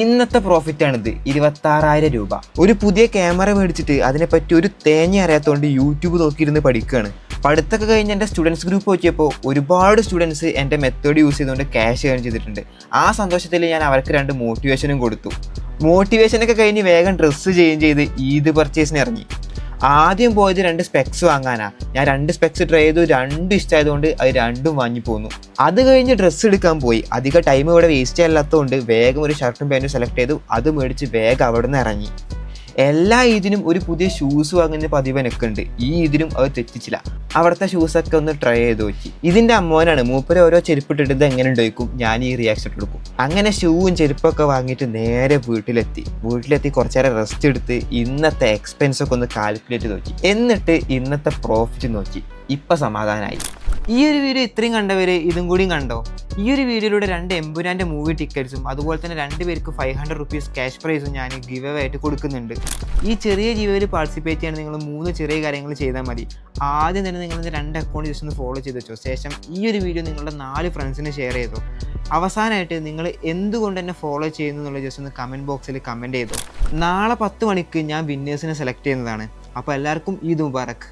ഇന്നത്തെ പ്രോഫിറ്റാണിത് 26,000 രൂപ. ഒരു പുതിയ ക്യാമറ മേടിച്ചിട്ട് അതിനെപ്പറ്റി ഒരു തേങ്ങ അറിയാത്തതുകൊണ്ട് യൂട്യൂബ് നോക്കിയിരുന്ന് പഠിക്കുകയാണ്. പഠിത്തമൊക്കെ കഴിഞ്ഞ് എൻ്റെ സ്റ്റുഡൻസ് ഗ്രൂപ്പ് നോക്കിയപ്പോൾ ഒരുപാട് സ്റ്റുഡൻസ് എൻ്റെ മെത്തേഡ് യൂസ് ചെയ്തുകൊണ്ട് ക്യാഷ് ഏൺ ചെയ്തിട്ടുണ്ട്. ആ സന്തോഷത്തിൽ ഞാൻ അവർക്ക് 2 മോട്ടിവേഷനും കൊടുത്തു. മോട്ടിവേഷനൊക്കെ കഴിഞ്ഞ് വേഗം ഡ്രസ്സ് ചേഞ്ച് ചെയ്ത് ഈദ് പർച്ചേസിന് ഇറങ്ങി. ആദ്യം പോയത് 2 സ്പെക്സ് വാങ്ങാനാണ്. ഞാൻ 2 സ്പെക്സ് ട്രൈ ചെയ്തു, 2 ഇഷ്ടമായതുകൊണ്ട് അത് 2ഉം വാങ്ങി പോന്നു. അത് കഴിഞ്ഞ് ഡ്രസ്സ് എടുക്കാൻ പോയി. അധികം ടൈം ഇവിടെ വേസ്റ്റ് ചെയ്യാത്തതുകൊണ്ട് വേഗം ഒരു ഷർട്ടും പാൻറ്റും സെലക്ട് ചെയ്തു. അത് മേടിച്ച് വേഗം അവിടെ നിന്ന് ഇറങ്ങി. എല്ലാ ഈദിനും ഒരു പുതിയ ഷൂസ് വാങ്ങുന്ന പതിവ് എനിക്കുണ്ട്. ഈ ഈദിനും അത് തെറ്റിച്ചില്ല. അവിടുത്തെ ഷൂസൊക്കെ ഒന്ന് ട്രൈ ചെയ്ത് നോക്കി. ഇതിൻ്റെ അമ്മോനാണ്. മൂപ്പര് ഓരോ ചെരുപ്പിട്ടിട്ട് ഇത് എങ്ങനെ ഉണ്ടായിരിക്കും, ഞാൻ ഈ റിയാക്ഷൻ എടുക്കും. അങ്ങനെ ഷൂവും ചെരുപ്പൊക്കെ വാങ്ങിയിട്ട് നേരെ വീട്ടിലെത്തി കുറച്ച് നേരം റെസ്റ്റ് എടുത്ത് ഇന്നത്തെ എക്സ്പെൻസൊക്കെ ഒന്ന് കാൽക്കുലേറ്റ് നോക്കി. എന്നിട്ട് ഇന്നത്തെ പ്രോഫിറ്റ് നോക്കി. ഇപ്പം സമാധാനമായി. ഈ ഒരു വീഡിയോ ഇത്രയും കണ്ടവർ ഇതും കൂടിയും കണ്ടോ? ഈ ഒരു വീഡിയോയിലൂടെ 2 എമ്പുരാൻ്റെ മൂവി ടിക്കറ്റ്സും അതുപോലെ തന്നെ 2 പേർക്ക് 500 റുപ്പീസ് ക്യാഷ് പ്രൈസും ഞാൻ ഗിവ് അവേ ആയിട്ട് കൊടുക്കുന്നുണ്ട്. ഈ ചെറിയ ഗിവ് അവയിൽ പാർട്ടിസിപ്പേറ്റ് ചെയ്യാൻ നിങ്ങൾ 3 ചെറിയ കാര്യങ്ങൾ ചെയ്താൽ മതി. ആദ്യം തന്നെ നിങ്ങൾ 2 അക്കൗണ്ട് ജസ്റ്റ് ഒന്ന് ഫോളോ ചെയ്ത് വെച്ചോ. ശേഷം ഈ ഒരു വീഡിയോ നിങ്ങളുടെ 4 ഫ്രണ്ട്സിന് ഷെയർ ചെയ്തോ. അവസാനമായിട്ട് നിങ്ങൾ എന്തുകൊണ്ട് എന്നെ ഫോളോ ചെയ്യുന്നു എന്നുള്ളത് ജസ്റ്റ് ഒന്ന് കമൻറ്റ് ബോക്സിൽ കമൻറ്റ് ചെയ്തോ. നാളെ 10 മണിക്ക് ഞാൻ വിന്നേഴ്സിനെ സെലക്ട് ചെയ്യുന്നതാണ്. അപ്പോൾ എല്ലാവർക്കും ഈദ് മുബാറക്ക്.